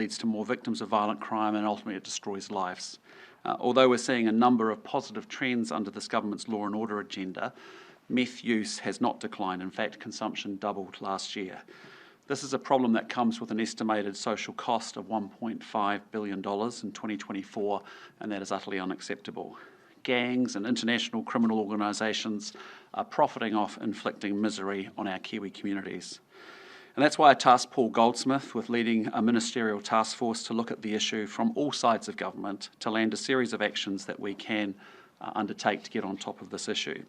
leads to more victims of violent crime and ultimately it destroys lives. Although we're seeing a number of positive trends under this government's law and order agenda, meth use has not declined. In fact, consumption doubled last year. This is a problem that comes with an estimated social cost of $1.5 billion in 2024, and that is utterly unacceptable. Gangs and international criminal organisations are profiting off inflicting misery on our Kiwi communities. And that's why I tasked Paul Goldsmith with leading a ministerial task force to look at the issue from all sides of government to land a series of actions that we can undertake to get on top of this issue.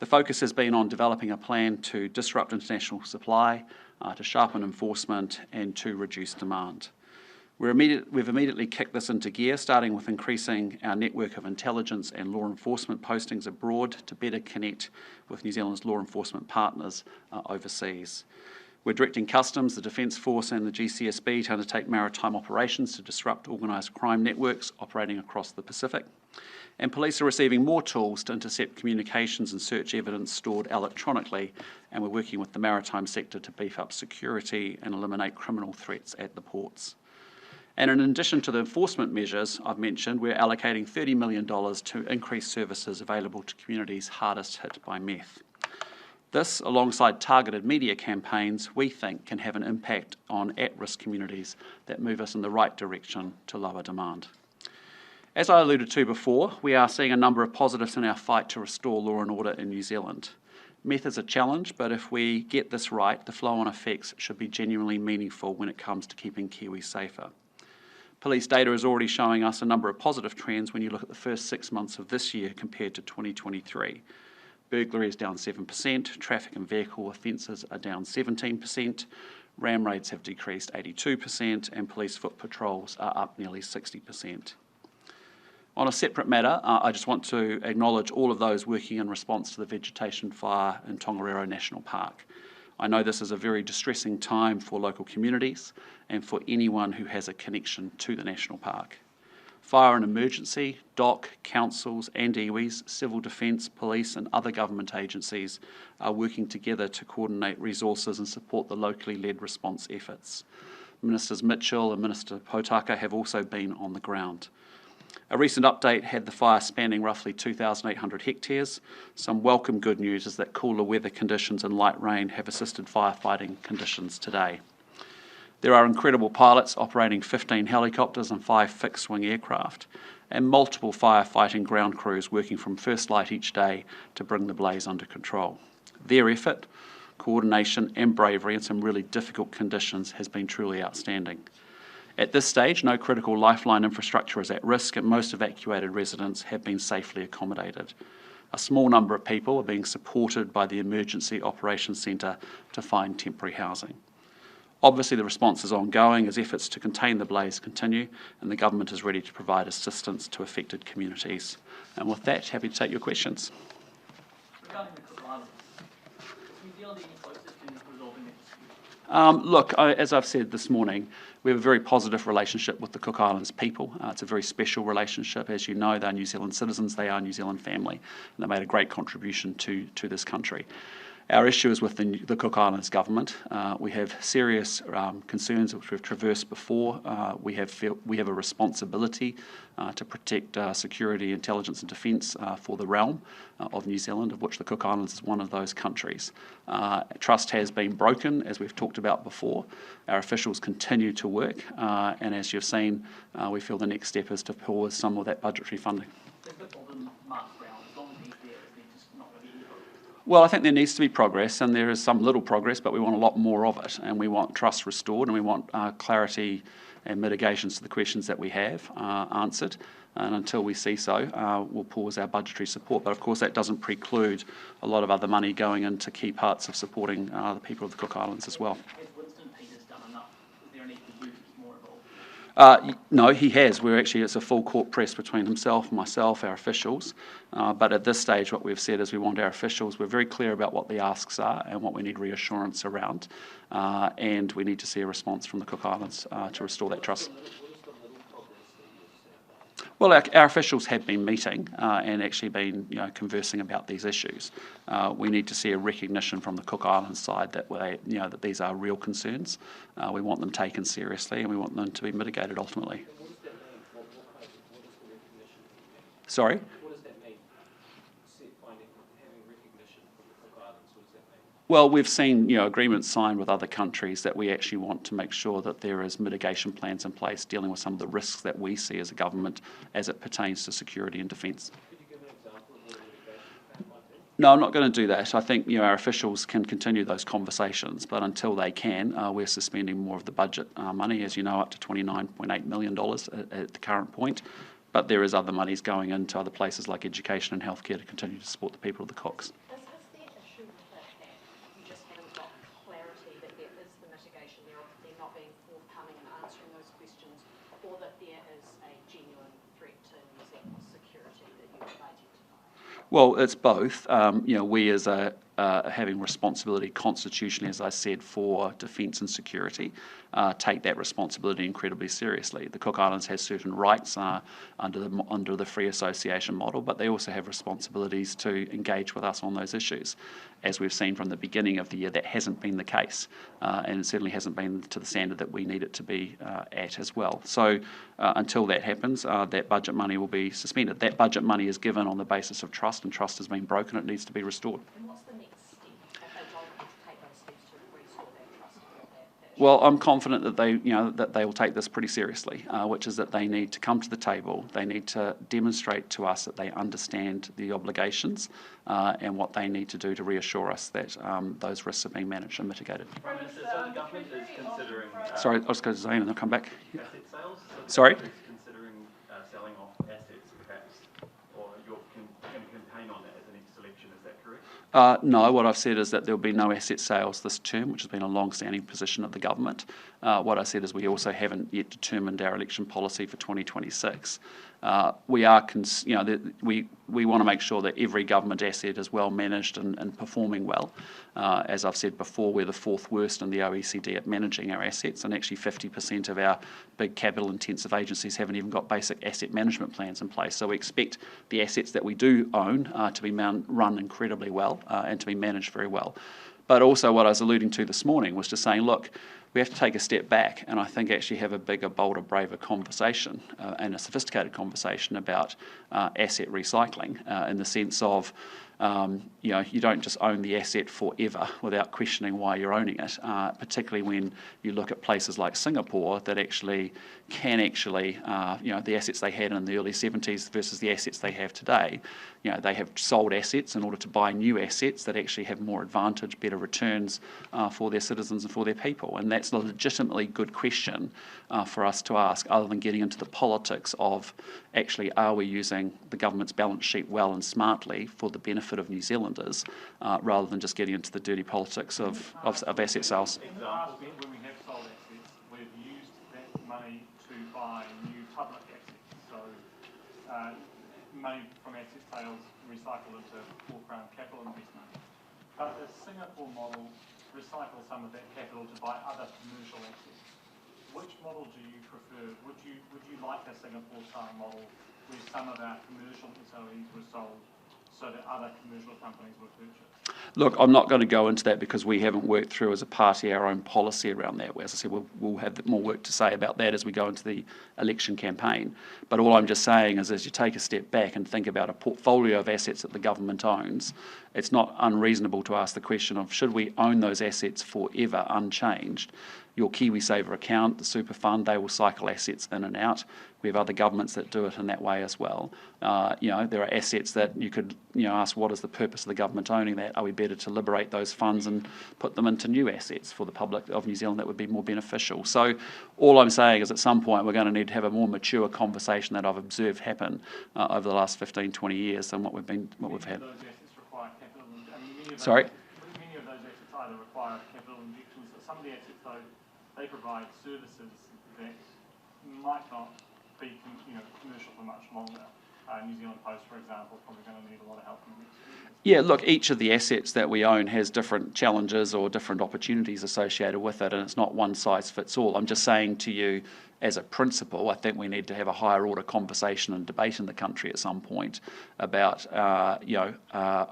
The focus has been on developing a plan to disrupt international supply, to sharpen enforcement and to reduce demand. We've immediately kicked this into gear, starting with increasing our network of intelligence and law enforcement postings abroad to better connect with New Zealand's law enforcement partners overseas. We're directing Customs, the Defence Force and the GCSB to undertake maritime operations to disrupt organised crime networks operating across the Pacific. And police are receiving more tools to intercept communications and search evidence stored electronically, and we're working with the maritime sector to beef up security and eliminate criminal threats at the ports. And in addition to the enforcement measures I've mentioned, we're allocating $30 million to increase services available to communities hardest hit by meth. This, alongside targeted media campaigns, we think can have an impact on at-risk communities that move us in the right direction to lower demand. As I alluded to before, we are seeing a number of positives in our fight to restore law and order in New Zealand. Meth is a challenge, but if we get this right, the flow-on effects should be genuinely meaningful when it comes to keeping Kiwis safer. Police data is already showing us a number of positive trends when you look at the first 6 months of this year compared to 2023. Burglary is down 7%, traffic and vehicle offences are down 17%, ram raids have decreased 82%, and police foot patrols are up nearly 60%. On a separate matter, I just want to acknowledge all of those working in response to the vegetation fire in Tongariro National Park. I know this is a very distressing time for local communities and for anyone who has a connection to the national park. Fire and emergency, DOC, councils and iwis, civil defence, police and other government agencies are working together to coordinate resources and support the locally led response efforts. Ministers Mitchell and Minister Potaka have also been on the ground. A recent update had the fire spanning roughly 2,800 hectares. Some welcome good news is that cooler weather conditions and light rain have assisted firefighting conditions today. There are incredible pilots operating 15 helicopters and 5 fixed-wing aircraft, and multiple firefighting ground crews working from first light each day to bring the blaze under control. Their effort, coordination and bravery in some really difficult conditions has been truly outstanding. At this stage, no critical lifeline infrastructure is at risk and most evacuated residents have been safely accommodated. A small number of people are being supported by the Emergency Operations Centre to find temporary housing. Obviously, the response is ongoing as efforts to contain the blaze continue and the government is ready to provide assistance to affected communities. And with that, happy to take your questions. Regarding the Cook Islands, is New Zealand any closer to resolving that dispute? Look, as I've said this morning, we have a very positive relationship with the Cook Islands people. It's a very special relationship. As you know, they're New Zealand citizens, they are New Zealand family, and they made a great contribution to this country. Our issue is with the Cook Islands government. We have serious concerns which we've traversed before. We have a responsibility to protect security, intelligence and defence for the realm of New Zealand, of which the Cook Islands is one of those countries. Trust has been broken, as we've talked about before. Our officials continue to work, and as you've seen, we feel the next step is to pause some of that budgetary funding. Well, I think there needs to be progress, and there is some little progress, but we want a lot more of it, and we want trust restored, and we want clarity and mitigations to the questions that we have answered. And until we see so, we'll pause our budgetary support. But of course, that doesn't preclude a lot of other money going into key parts of supporting the people of the Cook Islands as well. No, he has. It's a full court press between himself, myself, our officials. But at this stage, what we've said is we want our officials, we're very clear about what the asks are and what we need reassurance around. And we need to see a response from the Cook Islands to restore that trust. Well, our officials have been meeting and actually been, conversing about these issues. We need to see a recognition from the Cook Islands side that that these are real concerns. We want them taken seriously, and we want them to be mitigated ultimately. What does that mean? What is the recognition? Sorry? What does that mean? Having recognition from the Cook Islands, what does that mean? Well, we've seen agreements signed with other countries that we actually want to make sure that there is mitigation plans in place dealing with some of the risks that we see as a government as it pertains to security and defence. Could you give an example of what a mitigation plan might be? No, I'm not going to do that. I think our officials can continue those conversations, but until they can, we're suspending more of the budget money, as you know, up to $29.8 million at the current point. But there is other monies going into other places like education and healthcare to continue to support the people of the Cooks. Is the issue with that you just haven't got clarity that there is the mitigation, they're not being forthcoming in answering those questions, or that there is a genuine threat to New Zealand's security that you've identified? Well, it's both. We as having responsibility constitutionally, as I said, for defence and security, take that responsibility incredibly seriously. The Cook Islands has certain rights under the free association model, but they also have responsibilities to engage with us on those issues. As we've seen from the beginning of the year, that hasn't been the case, and it certainly hasn't been to the standard that we need it to be at as well. So until that happens, that budget money will be suspended. That budget money is given on the basis of trust, and trust has been broken. It needs to be restored. And what's the next step if they don't take those steps to restore that trust and that Well, I'm confident that they will take this pretty seriously, which is that they need to come to the table. They need to demonstrate to us that they understand the obligations and what they need to do to reassure us that those risks are being managed and mitigated. Prime Minister, so the government is considering Sorry, I'll just go to Zane and I'll come back. asset sales. So the Sorry? government is considering selling off assets, perhaps, or you're going to campaign on that as the next election. Is that correct? No, what I've said is that there will be no asset sales this term, which has been a long-standing position of the government. What I said is we also haven't yet determined our election policy for 2026. We want to make sure that every government asset is well managed and performing well. As I've said before, we're the fourth worst in the OECD at managing our assets, and actually 50% of our big capital-intensive agencies haven't even got basic asset management plans in place. So we expect the assets that we do own to be run incredibly well and to be managed very well. But also what I was alluding to this morning was just saying, look, we have to take a step back and I think actually have a bigger, bolder, braver conversation and a sophisticated conversation about asset recycling in the sense of, you don't just own the asset forever without questioning why you're owning it, particularly when you look at places like Singapore that actually can the assets they had in the early 70s versus the assets they have today. They have sold assets in order to buy new assets that actually have more advantage, better returns for their citizens and for their people. And that's a legitimately good question for us to ask, other than getting into the politics of actually are we using the government's balance sheet well and smartly for the benefit of New Zealanders, rather than just getting into the dirty politics of asset sales. In the past, when we have sold assets, we've used that money to buy new public assets. So money from asset sales recycled into foreground capital investment. But the Singapore model recycles some of that capital to buy other commercial assets. Which model do you prefer? Would you like a Singapore-style model where some of our commercial SOEs were sold so that other commercial companies were purchased? Look, I'm not going to go into that because we haven't worked through as a party our own policy around that. As I said, we'll have more work to say about that as we go into the election campaign. But all I'm just saying is as you take a step back and think about a portfolio of assets that the government owns, it's not unreasonable to ask the question of should we own those assets forever unchanged? Your KiwiSaver account, the super fund, they will cycle assets in and out. We have other governments that do it in that way as well. There are assets that you could ask what is the purpose of the government owning that? Are we better to liberate those funds and put them into new assets for the public of New Zealand that would be more beneficial? So all I'm saying is at some point we're going to need to have a more mature conversation that I've observed happen over the last 15, 20 years than what we've had. Those assets require capital. Sorry? Many of those assets either require capital injections. Some of the assets, though, they provide services that might not be commercial for much longer. New Zealand Post, for example, is probably going to need a lot of help in the next few years. Yeah, look, each of the assets that we own has different challenges or different opportunities associated with it, and it's not one size fits all. I'm just saying to you, as a principle, I think we need to have a higher order conversation and debate in the country at some point about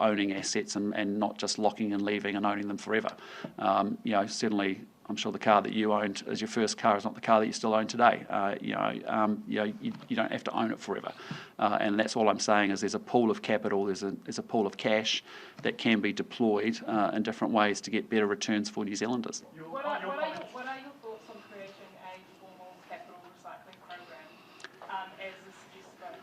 owning assets and not just locking and leaving and owning them forever. Certainly, I'm sure the car that you owned as your first car is not the car that you still own today. You don't have to own it forever, and that's all I'm saying is there's a pool of capital, there's a pool of cash that can be deployed in different ways to get better returns for New Zealanders. What are your thoughts on creating a formal capital recycling program as is suggested by the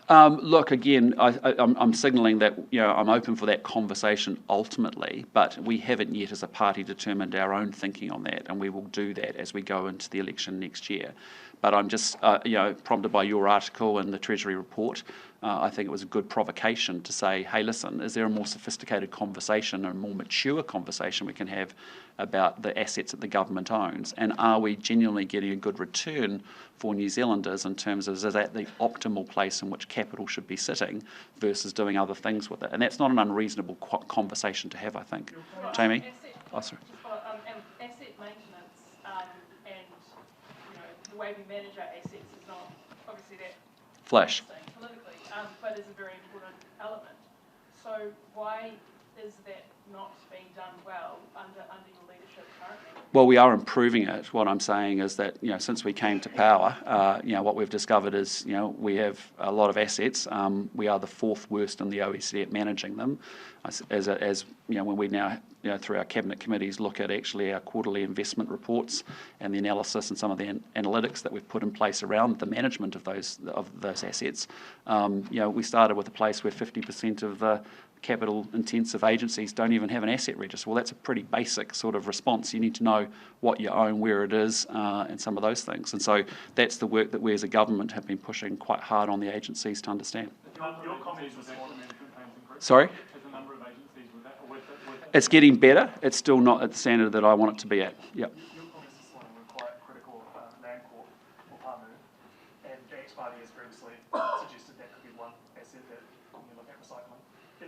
Treasury? Look, again, I'm signalling that I'm open for that conversation ultimately, but we haven't yet as a party determined our own thinking on that, and we will do that as we go into the election next year. But I'm just, prompted by your article and the Treasury report, I think it was a good provocation to say, hey, listen, is there a more sophisticated conversation and a more mature conversation we can have about the assets that the government owns? And are we genuinely getting a good return for New Zealanders in terms of is that the optimal place in which capital should be sitting versus doing other things with it? And that's not an unreasonable conversation to have, I think. Jamie? Oh, sorry. Asset maintenance and the way we manage our assets is not obviously that Flash. politically, but is a very important element. So why is that not being done well under your leadership currently? Well, we are improving it. What I'm saying is that since we came to power, what we've discovered is we have a lot of assets. We are the fourth worst in the OECD at managing them. As when we now through our cabinet committees look at actually our quarterly investment reports and the analysis and some of the analytics that we've put in place around the management of those assets. We started with a place where 50% of the capital-intensive agencies don't even have an asset register. Well, that's a pretty basic sort of response. You need to know what you own, where it is, and some of those things. And so that's the work that we as a government have been pushing quite hard on the agencies to understand. Your comments was that management plans increased? Sorry? Has the number of agencies with that? It's getting better. It's still not at the standard that I want it to be at. Yep. Your comments this morning were quite critical of Land Court or Pāmu, and the ex-party has previously suggested that could be one asset that when you look at recycling.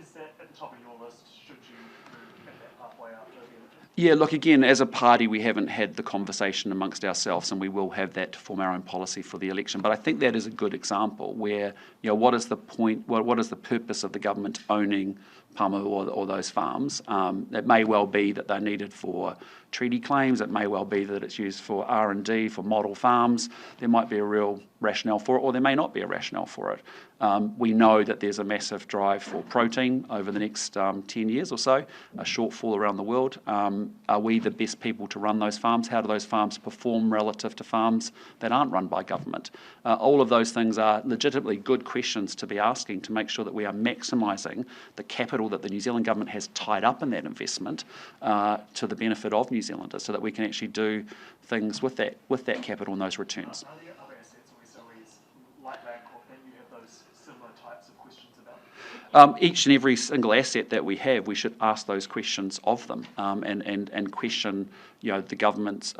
Is that at the top of your list, should you move at that pathway after the election? Yeah, look, again, as a party, we haven't had the conversation amongst ourselves, and we will have that to form our own policy for the election. But I think that is a good example where, what is the point, what is the purpose of the government owning Pāmu or those farms? It may well be that they're needed for treaty claims. It may well be that it's used for R&D, for model farms. There might be a real rationale for it, or there may not be a rationale for it. We know that there's a massive drive for protein over the next 10 years or so, a shortfall around the world. Are we the best people to run those farms? How do those farms perform relative to farms that aren't run by government? All of those things are legitimately good questions to be asking to make sure that we are maximising the capital that the New Zealand government has tied up in that investment to the benefit of New Zealanders, so that we can actually do things with that capital and those returns. Are there other assets or SOEs like Land Court that you have those similar types of questions about? Each and every single asset that we have, we should ask those questions of them and question the government's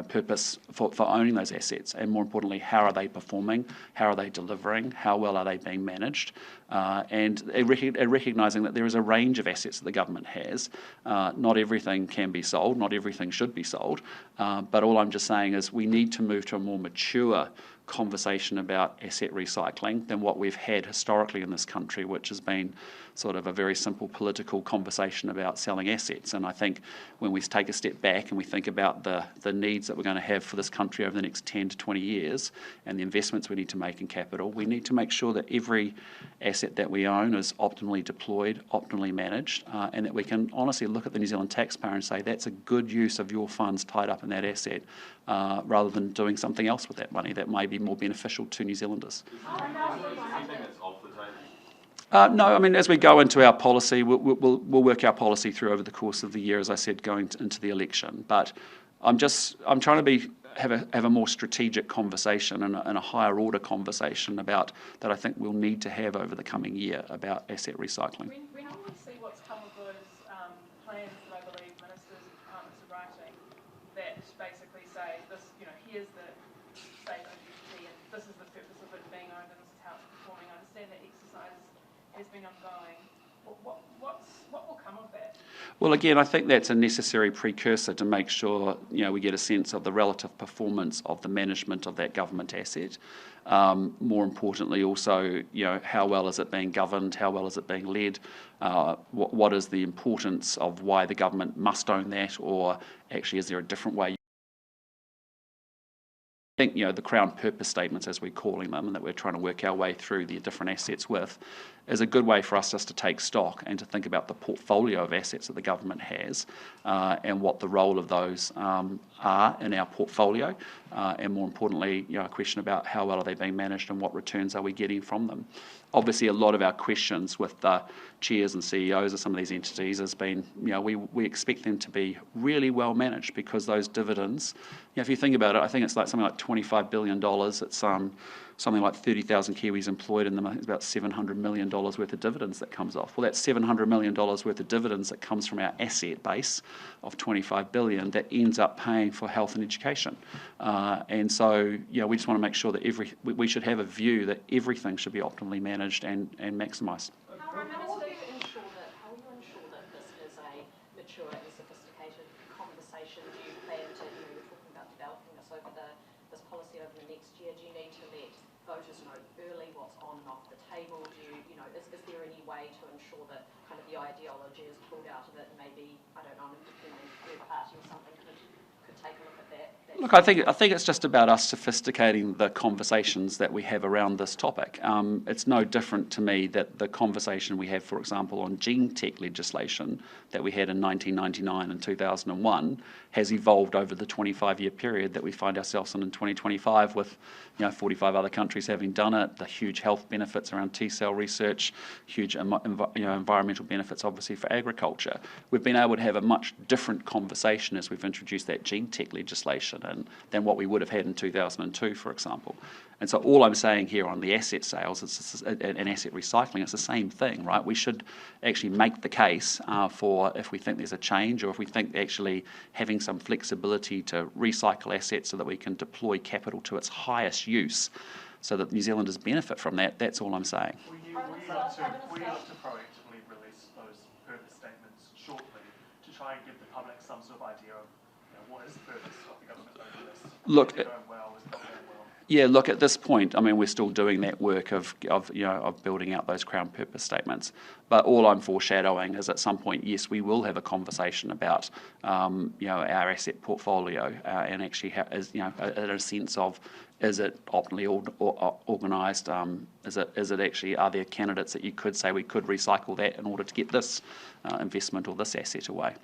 purpose for owning those assets, and more importantly, how are they performing, how are they delivering, how well are they being managed, and recognising that there is a range of assets that the government has. Not everything can be sold, not everything should be sold, but all I'm just saying is we need to move to a more mature conversation about asset recycling than what we've had historically in this country, which has been sort of a very simple political conversation about selling assets. And I think when we take a step back and we think about the needs that we're going to have for this country over the next 10 to 20 years and the investments we need to make in capital, we need to make sure that every asset that we own is optimally deployed, optimally managed, and that we can honestly look at the New Zealand taxpayer and say that's a good use of your funds tied up in that asset, rather than doing something else with that money that may be more beneficial to New Zealanders. Anything that's off the table? No, I mean, as we go into our policy, we'll work our policy through over the course of the year, as I said, going into the election. But I'm trying to have a more strategic conversation and a higher order conversation about that I think we'll need to have over the coming year about asset recycling. When we see what's come of those plans that I believe ministers and departments are writing that basically say this, here's the state-owned entity and this is the purpose of it being owned in this has been ongoing. What will come of that? Well, again, I think that's a necessary precursor to make sure we get a sense of the relative performance of the management of that government asset. More importantly, also, how well is it being governed? How well is it being led? What is the importance of why the government must own that, or actually is there a different way? I think the Crown purpose statements, as we're calling them, and that we're trying to work our way through the different assets with, is a good way for us just to take stock and to think about the portfolio of assets that the government has and what the role of those are in our portfolio, and more importantly, a question about how well are they being managed and what returns are we getting from them. Obviously, a lot of our questions with the chairs and CEOs of some of these entities has been, we expect them to be really well managed, because those dividends, if you think about it, I think it's like something like $25 billion. It's something like 30,000 Kiwis employed in them. I think it's about $700 million worth of dividends that comes off. Well, that's $700 million worth of dividends that comes from our asset base of $25 billion that ends up paying for health and education. And so, we just want to make sure that we should have a view that everything should be optimally managed and maximised. How will you ensure that this is a mature and sophisticated conversation? Do you plan to, you're talking about developing this this policy over the next year? Do you need to let voters know early what's on and off the table? Do you, is there any way to ensure that kind of the ideology is pulled out of it, and maybe, I don't know, an independent third party or something could take a look at that? Look, I think it's just about us sophisticating the conversations that we have around this topic. It's no different to me that the conversation we have, for example, on gene tech legislation that we had in 1999 and 2001 has evolved over the 25-year period that we find ourselves in 2025, with 45 other countries having done it, the huge health benefits around T-cell research, huge environmental benefits obviously for agriculture. We've been able to have a much different conversation as we've introduced that gene tech legislation than what we would have had in 2002, for example. And so all I'm saying here on the asset sales and asset recycling, it's the same thing, right? We should actually make the case for if we think there's a change, or if we think actually having some flexibility to recycle assets so that we can deploy capital to its highest use so that New Zealanders benefit from that. That's all I'm saying. Will you look to proactively release those purpose statements shortly to try and give the public some sort of idea of what is the purpose of the government over this? Look, is it going well? Is it not going well? Yeah, look, at this point, we're still doing that work of building out those Crown purpose statements. But all I'm foreshadowing is at some point, yes, we will have a conversation about, our asset portfolio and actually, in a sense of, is it optimally organised? Is it actually, are there candidates that you could say we could recycle that in order to get this investment or this asset away?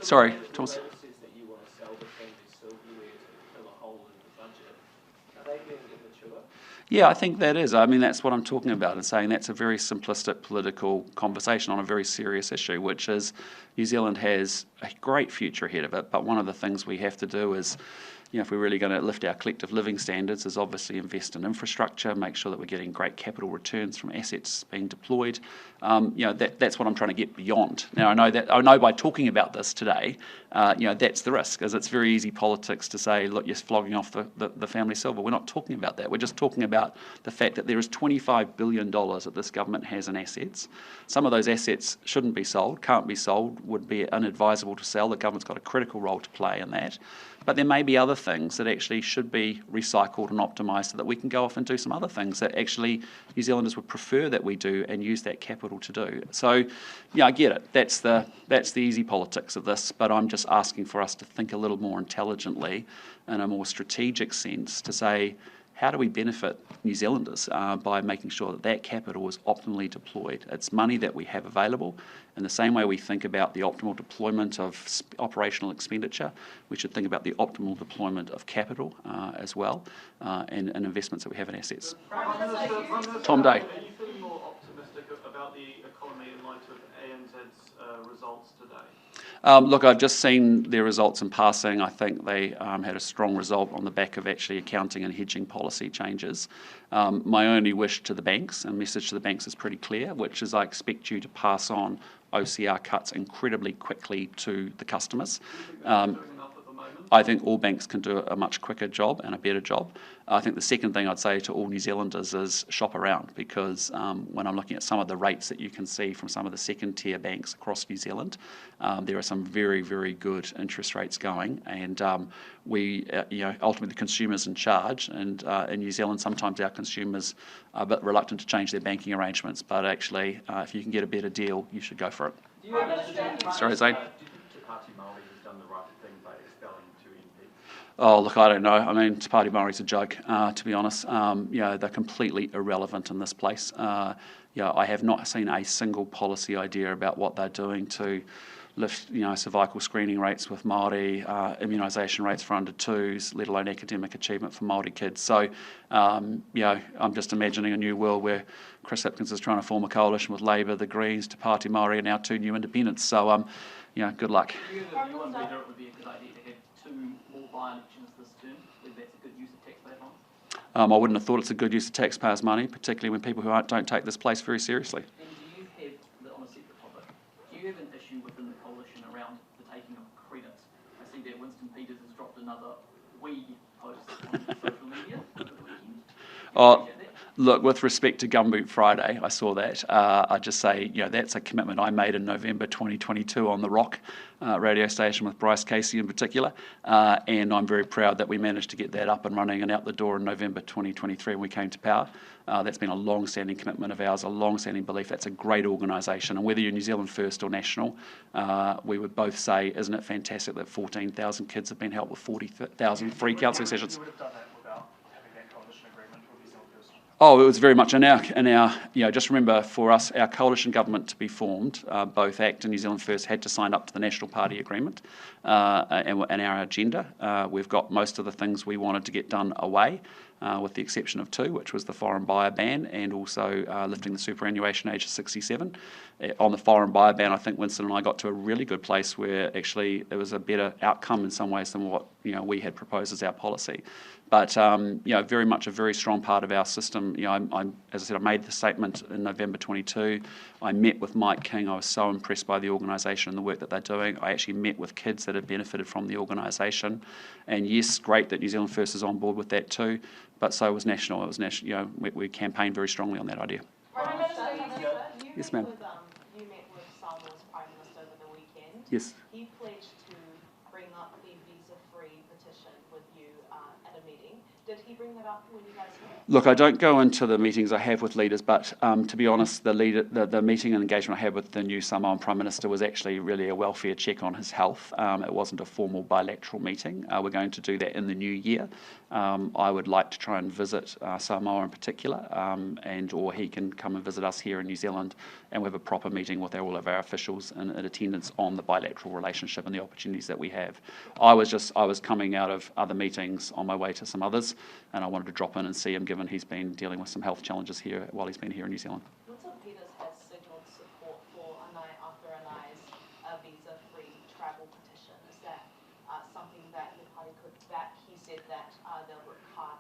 Sorry, Thomas. Yeah, I think that is. That's what I'm talking about, and saying that's a very simplistic political conversation on a very serious issue, which is New Zealand has a great future ahead of it, but one of the things we have to do is, if we're really going to lift our collective living standards, is obviously invest in infrastructure, make sure that we're getting great capital returns from assets being deployed. That's what I'm trying to get beyond. Now, I know by talking about this today, that's the risk, is it's very easy politics to say, look, you're flogging off the family silver. We're not talking about that. We're just talking about the fact that there is $25 billion that this government has in assets. Some of those assets shouldn't be sold, can't be sold, would be unadvisable to sell. The government's got a critical role to play in that. But there may be other things that actually should be recycled and optimised so that we can go off and do some other things that actually New Zealanders would prefer that we do and use that capital to do. So, I get it. That's the easy politics of this, but I'm just asking for us to think a little more intelligently in a more strategic sense to say, how do we benefit New Zealanders by making sure that capital is optimally deployed? It's money that we have available. In the same way we think about the optimal deployment of operational expenditure, we should think about the optimal deployment of capital as well, and investments that we have in assets. Tom Day. Are you feeling more optimistic about the economy in light of ANZ's results today? Look, I've just seen their results in passing. I think they had a strong result on the back of actually accounting and hedging policy changes. My only wish to the banks, and message to the banks is pretty clear, which is I expect you to pass on OCR cuts incredibly quickly to the customers. Do you think they're doing enough at the moment? I think all banks can do a much quicker job and a better job. I think the second thing I'd say to all New Zealanders is shop around, because when I'm looking at some of the rates that you can see from some of the second tier banks across New Zealand, there are some very, very good interest rates going, and we, ultimately the consumer's in charge, and in New Zealand sometimes our consumers are a bit reluctant to change their banking arrangements, but actually if you can get a better deal, you should go for it. Sorry, Zane? Do you think Te Pāti Māori has done the right thing by expelling 2 MPs? Oh, look, I don't know. I mean, Te Pāti Māori's a joke, to be honest. They're completely irrelevant in this place. I have not seen a single policy idea about what they're doing to lift, cervical screening rates with Māori, immunisation rates for under 2s, let alone academic achievement for Māori kids. So, I'm just imagining a new world where Chris Hipkins is trying to form a coalition with Labour, the Greens, Te Pāti Māori, and our 2 new independents. So, good luck. Do you have a view on whether it would be a good idea to have 2 more by-elections this term, whether that's a good use of taxpayer funds? I wouldn't have thought it's a good use of taxpayers' money, particularly when people who don't take this place very seriously. And do you have, on a separate topic, do you have an issue within the coalition around the taking of credit? I see that Winston Peters has dropped another "we" post on social media over the weekend. Look, with respect to Gumboot Friday, I saw that. I'd just say, that's a commitment I made in November 2022 on the Rock radio station with Bryce Casey in particular, and I'm very proud that we managed to get that up and running and out the door in November 2023 when we came to power. That's been a long-standing commitment of ours, a long-standing belief. That's a great organisation, and whether you're New Zealand First or National, we would both say, isn't it fantastic that 14,000 kids have been helped with 40,000 free counselling sessions? You would have done that without having that coalition agreement with New Zealand First. Oh, it was very much in our, just remember, for us, our coalition government to be formed, both ACT and New Zealand First had to sign up to the National Party agreement and our agenda. We've got most of the things we wanted to get done away, with the exception of 2, which was the foreign buyer ban and also lifting the superannuation age to 67. On the foreign buyer ban, I think Winston and I got to a really good place where actually it was a better outcome in some ways than what we had proposed as our policy. But very much a very strong part of our system. As I said, I made the statement in November 22. I met with Mike King. I was so impressed by the organisation and the work that they're doing. I actually met with kids that had benefited from the organisation. And yes, great that New Zealand First is on board with that too. But so was National. It was National. We campaigned very strongly on that idea. Prime Minister, Yes, ma'am. You met with Samoa's Prime Minister over the weekend. Yes. He pledged to bring up the visa-free petition with you at a meeting. Did he bring that up when you guys met? Look, I don't go into the meetings I have with leaders, but to be honest, the meeting and engagement I had with the new Samoan Prime Minister was actually really a welfare check on his health. It wasn't a formal bilateral meeting. We're going to do that in the new year. I would like to try and visit Samoa in particular, or he can come and visit us here in New Zealand, and we have a proper meeting with all of our officials in attendance on the bilateral relationship and the opportunities that we have. I was coming out of other meetings on my way to some others, and I wanted to drop in and see him, given he's been dealing with some health challenges here while he's been here in New Zealand. Winston Peters has signalled support for a visa-free travel petition. Is that something that the party could back? He said that they'll work hard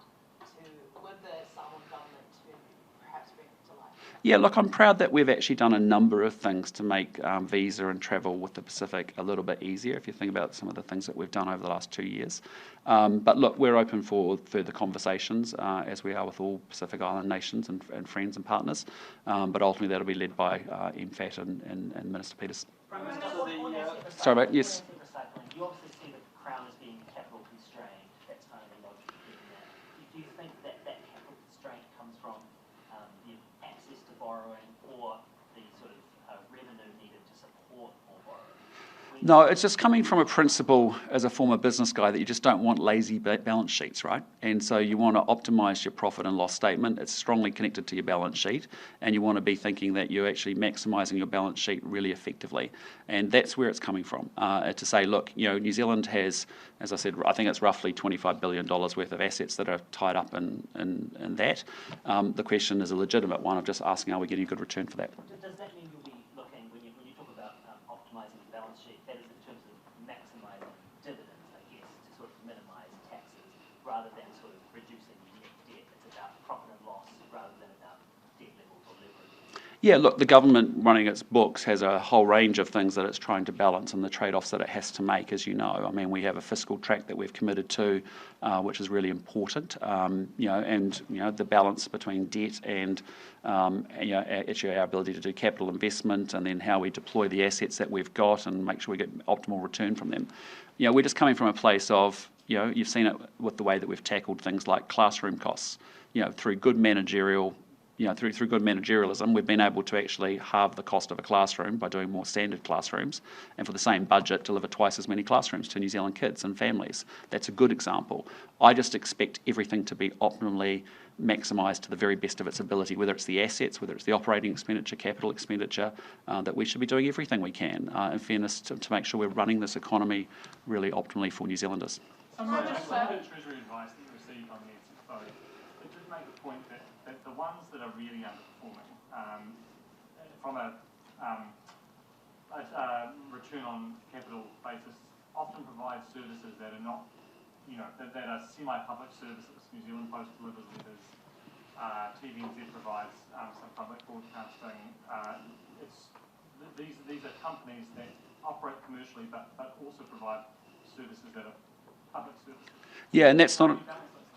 with the Samoan government to perhaps bring it to life. Yeah, look, I'm proud that we've actually done a number of things to make visa and travel with the Pacific a little bit easier, if you think about some of the things that we've done over the last 2 years. But look, we're open for further conversations, as we are with all Pacific Island nations and friends and partners. But ultimately that'll be led by MFAT and Minister Peters. Prime Minister, Sorry, mate, yes. You obviously see the Crown as being capital constrained. That's kind of the logic of doing that. Do you think that capital constraint comes from the access to borrowing or the sort of revenue needed to support more borrowing? No, it's just coming from a principle as a former business guy that you just don't want lazy balance sheets, right? And so you want to optimise your profit and loss statement. It's strongly connected to your balance sheet, and you want to be thinking that you're actually maximising your balance sheet really effectively. And that's where it's coming from, to say, look, New Zealand has, as I said, I think it's roughly $25 billion worth of assets that are tied up in that. The question is a legitimate one of just asking, are we getting a good return for that? Does that mean you'll be looking, when you talk about optimising the balance sheet, that is in terms of maximising dividends, I guess, to sort of minimise taxes, rather than sort of reducing net debt? It's about profit and loss rather than about debt levels or leverage. Yeah, look, the government running its books has a whole range of things that it's trying to balance and the trade-offs that it has to make, as you know. I mean, we have a fiscal track that we've committed to, which is really important, the balance between debt and, actually our ability to do capital investment and then how we deploy the assets that we've got and make sure we get optimal return from them. We're just coming from a place of, you've seen it with the way that we've tackled things like classroom costs, through good managerial through good managerialism, we've been able to actually halve the cost of a classroom by doing more standard classrooms, and for the same budget, deliver twice as many classrooms to New Zealand kids and families. That's a good example. I just expect everything to be optimally maximised to the very best of its ability, whether it's the assets, whether it's the operating expenditure, capital expenditure, that we should be doing everything we can, in fairness, to make sure we're running this economy really optimally for New Zealanders. Some of the Treasury advice that you received on the exit vote, it did make the point that the ones that are really underperforming from a return on capital basis often provide services that are not, that are semi-public services. New Zealand Post delivers letters, TVNZ provides some public broadcasting. These are companies that operate commercially but also provide services that are public services. Yeah, and that's not.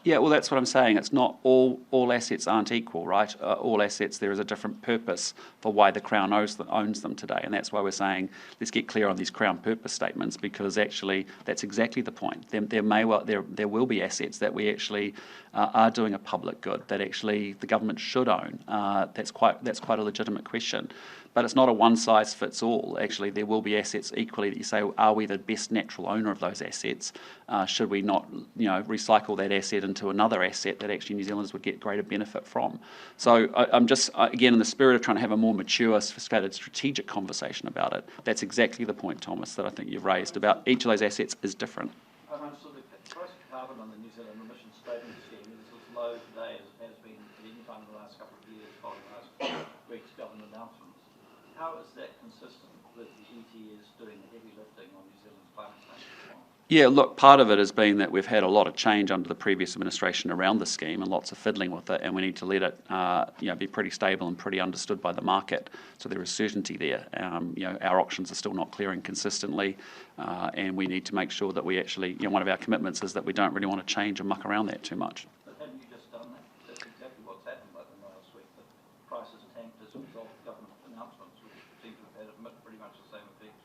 Yeah, well, that's what I'm saying. It's not all assets aren't equal, right? All assets, there is a different purpose for why the Crown owns them today, and that's why we're saying let's get clear on these Crown purpose statements, because actually that's exactly the point. There will be assets that we actually are doing a public good that actually the government should own. That's quite a legitimate question. But it's not a one-size-fits-all. Actually, there will be assets equally that you say, are we the best natural owner of those assets? Should we not, recycle that asset into another asset that actually New Zealanders would get greater benefit from? So I'm just, again, in the spirit of trying to have a more mature, sophisticated, strategic conversation about it, that's exactly the point, Thomas, that I think you've raised about each of those assets is different. So the price of carbon on the New Zealand emissions trading scheme is as low today as it has been at any time in the last couple of years following last week's government announcements. How is that consistent with the ETS doing the heavy lifting on New Zealand's climate change? Yeah, look, part of it has been that we've had a lot of change under the previous administration around the scheme and lots of fiddling with it, and we need to let it be pretty stable and pretty understood by the market, so there is certainty there. Our auctions are still not clearing consistently, and we need to make sure that we actually, one of our commitments is that we don't really want to change and muck around that too much. But haven't you just done that? That's exactly what's happened by the last week. The prices tanked as a result of government announcements, which seem to have had pretty much the same effect.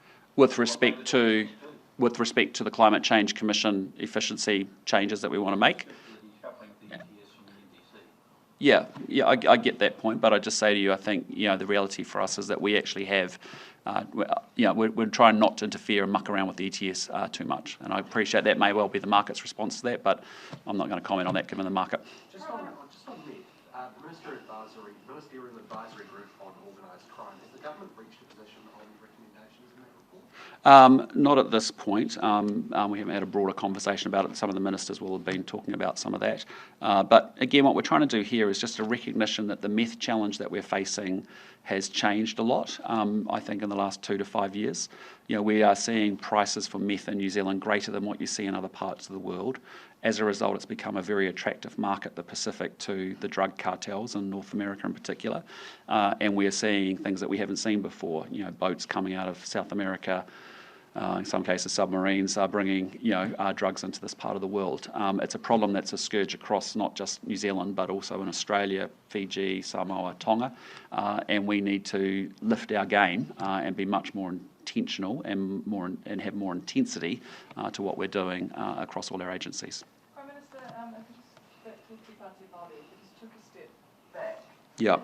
With respect to the Climate Change Commission efficiency changes that we want to make. Yeah, I get that point, but I just say to you, I think the reality for us is that we actually have, we're trying not to interfere and muck around with the ETS too much, and I appreciate that may well be the market's response to that, but I'm not going to comment on that given the market. Just on MET, the Ministerial Advisory Group on Organised Crime, has the government reached a position on recommendations in that report? Not at this point. We haven't had a broader conversation about it. Some of the ministers will have been talking about some of that. But again, what we're trying to do here is just a recognition that the meth challenge that we're facing has changed a lot, I think, in the last 2 to 5 years. We are seeing prices for meth in New Zealand greater than what you see in other parts of the world. As a result, it's become a very attractive market, the Pacific, to the drug cartels in North America in particular. And we're seeing things that we haven't seen before, boats coming out of South America, in some cases submarines are bringing drugs into this part of the world. It's a problem that's a scourge across not just New Zealand but also in Australia, Fiji, Samoa, Tonga, and we need to lift our game and be much more intentional and have more intensity to what we're doing across all our agencies. Prime Minister, if we just back to Te Pāti Māori, if we just took a step back, yeah.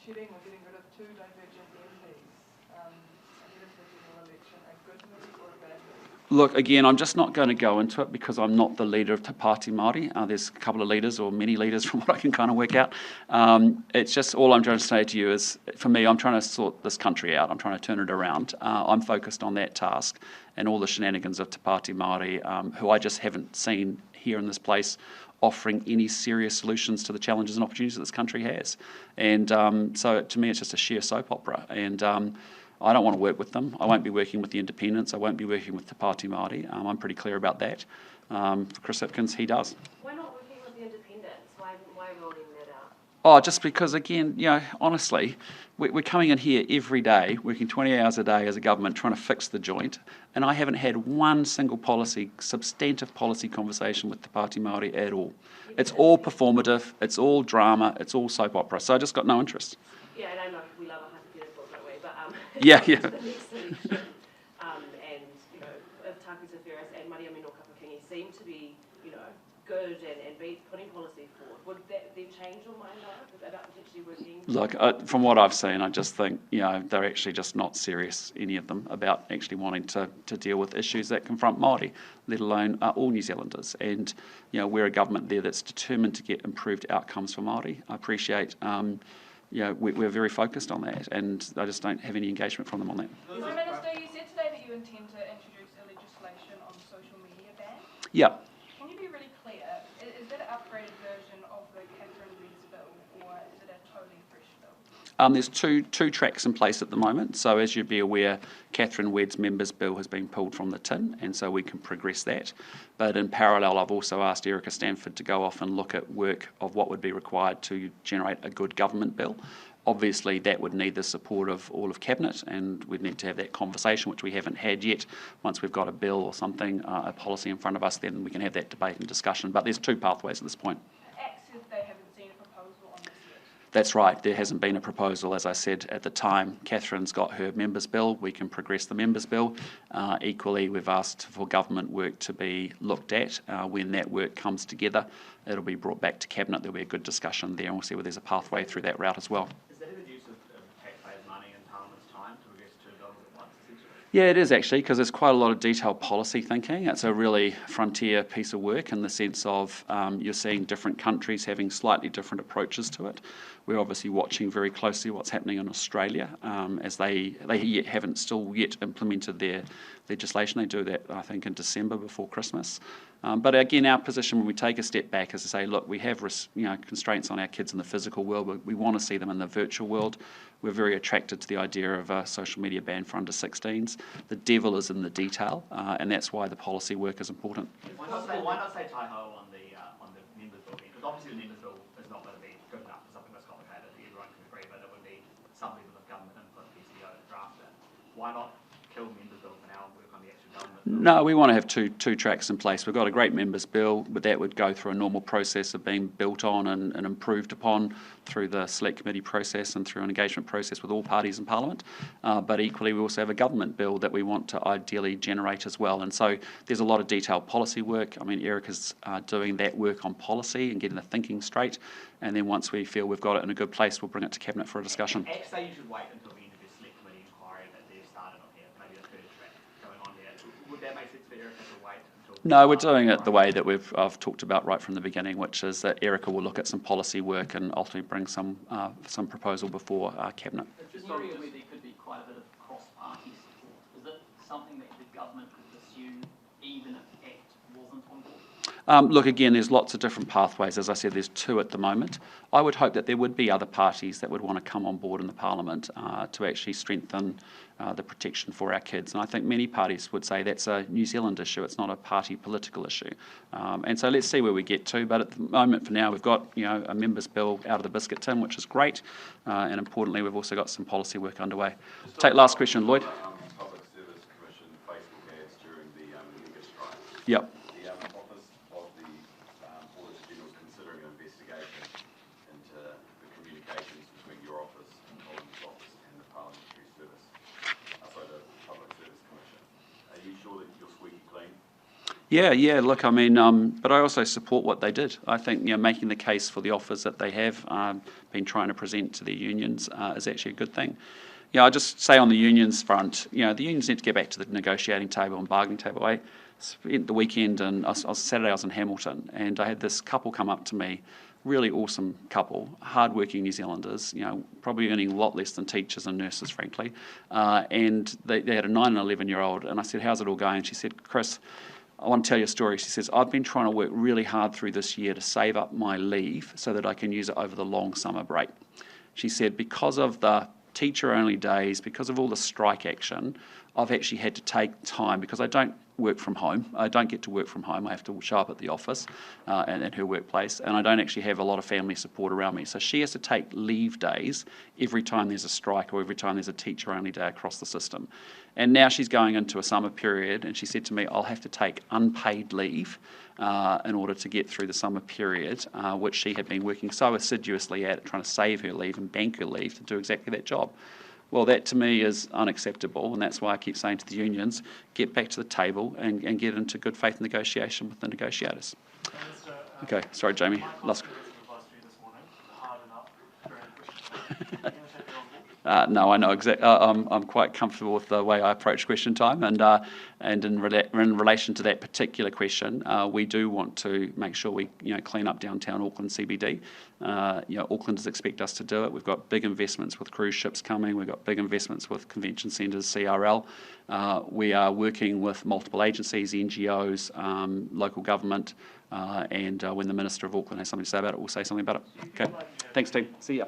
Shedding or getting rid of 2 divergent MPs ahead of the general election, a good move or a bad move? Look, again, I'm just not going to go into it because I'm not the leader of Te Pāti Māori. There's a couple of leaders or many leaders from what I can kind of work out. It's just all I'm trying to say to you is, for me, I'm trying to sort this country out. I'm trying to turn it around. I'm focused on that task and all the shenanigans of Te Pāti Māori, who I just haven't seen here in this place offering any serious solutions to the challenges and opportunities that this country has. And so to me, it's just a sheer soap opera. And I don't want to work with them. I won't be working with the independents. I won't be working with Te Pāti Māori. I'm pretty clear about that. For Chris Hipkins, he does. Why not working with the independents? Why ruling that out? Oh, just because, again, honestly, we're coming in here every day, working 20 hours a day as a government trying to fix the joint, and I haven't had one single substantive policy conversation with Te Pāti Māori at all. It's all performative, it's all drama, it's all soap opera, so I just got no interest. Yeah, and I know we love a hypothetical, don't we? But yeah. The next election, and if Takusa Ferris and Maria Mino Kapakingi seem to be, good and be putting policy forward, would that then change your mind about potentially working? Look, from what I've seen, I just think, they're actually just not serious, any of them, about actually wanting to deal with issues that confront Māori, let alone all New Zealanders. And, we're a government there that's determined to get improved outcomes for Māori. I appreciate, we're very focused on that, and I just don't have any engagement from them on that. Mr. Minister, you said today that you intend to introduce a legislation on social media ban. Yeah. Can you be really clear? Is that an upgraded version of the Catherine Weed's bill, or is it a totally fresh bill? There's two tracks in place at the moment. So as you'd be aware, Catherine Wedd's members' bill has been pulled from the tin, and so we can progress that. But in parallel, I've also asked Erica Stanford to go off and look at work of what would be required to generate a good government bill. Obviously, that would need the support of all of Cabinet, and we'd need to have that conversation, which we haven't had yet. Once we've got a bill or something, a policy in front of us, then we can have that debate and discussion. But there's two pathways at this point. They haven't seen a proposal on this yet. That's right. There hasn't been a proposal. As I said at the time, Catherine's got her members' bill. We can progress the members' bill. Equally, we've asked for government work to be looked at. When that work comes together, it'll be brought back to Cabinet. There'll be a good discussion there, and we'll see whether there's a pathway through that route as well. Is that a good use of taxpayers' money and Parliament's time to progress two bills at once, essentially? Yeah, it is actually, because there's quite a lot of detailed policy thinking. It's a really frontier piece of work in the sense of you're seeing different countries having slightly different approaches to it. We're obviously watching very closely what's happening in Australia, as they haven't still yet implemented their legislation. They do that, I think, in December before Christmas. But again, our position when we take a step back is to say, look, we have constraints on our kids in the physical world, but we want to see them in the virtual world. We're very attracted to the idea of a social media ban for under 16s. The devil is in the detail, and that's why the policy work is important. Why not say tai-ho on the members' bill? Because obviously the members' bill is not going to be good enough for something that's complicated that everyone can agree, but it would need some level of government input, PCO, to draft it. Why not kill members' bill for now and work on the actual government bill? No, we want to have two tracks in place. We've got a great members' bill, but that would go through a normal process of being built on and improved upon through the select committee process and through an engagement process with all parties in Parliament. But equally, we also have a government bill that we want to ideally generate as well. And so there's a lot of detailed policy work. I mean, Erica's doing that work on policy and getting the thinking straight. And then once we feel we've got it in a good place, we'll bring it to Cabinet for a discussion. Say you should wait until the end of the select committee inquiry that they've started on here, maybe a third track going on there. Would that make sense for Erica to wait until... No, we're doing it the way that I've talked about right from the beginning, which is that Erica will look at some policy work and ultimately bring some proposal before Cabinet. Just an area where there could be quite a bit of cross-party support. Is it something that the government could pursue even if ACT wasn't on board? Look, again, there's lots of different pathways. As I said, there's two at the moment. I would hope that there would be other parties that would want to come on board in the Parliament to actually strengthen the protection for our kids. And I think many parties would say that's a New Zealand issue. It's not a party political issue. And so let's see where we get to. But at the moment, for now, we've got a members' bill out of the biscuit tin, which is great. And importantly, we've also got some policy work underway. Take last question, Lloyd. Public Service Commission Facebook ads during the English strike. Yep. Yeah, look, I mean, but I also support what they did. I think, making the case for the offers that they have been trying to present to the unions is actually a good thing. I just say on the unions front, the unions need to get back to the negotiating table and bargaining table. I spent the weekend, and Saturday I was in Hamilton, and I had this couple come up to me, really awesome couple, hard-working New Zealanders, probably earning a lot less than teachers and nurses, frankly, and they had a 9 and 11-year-old, and I said, how's it all going? She said, Chris, I want to tell you a story. She says, I've been trying to work really hard through this year to save up my leave so that I can use it over the long summer break. She said, because of the teacher-only days, because of all the strike action, I've actually had to take time because I don't work from home. I don't get to work from home. I have to show up at the office and at her workplace, and I don't actually have a lot of family support around me. So she has to take leave days every time there's a strike or every time there's a teacher-only day across the system. And now she's going into a summer period, and she said to me, I'll have to take unpaid leave in order to get through the summer period, which she had been working so assiduously at, trying to save her leave and bank her leave to do exactly that job. Well, that to me is unacceptable, and that's why I keep saying to the unions, get back to the table and get into good faith negotiation with the negotiators. Okay, sorry, Jamie. Lost. No, I know exactly. I'm quite comfortable with the way I approach question time, and in relation to that particular question, we do want to make sure we clean up downtown Auckland CBD. Aucklanders expect us to do it. We've got big investments with cruise ships coming. We've got big investments with convention centres, CRL. We are working with multiple agencies, NGOs, local government, and when the Minister of Auckland has something to say about it, we'll say something about it. Okay, thanks, team. See ya.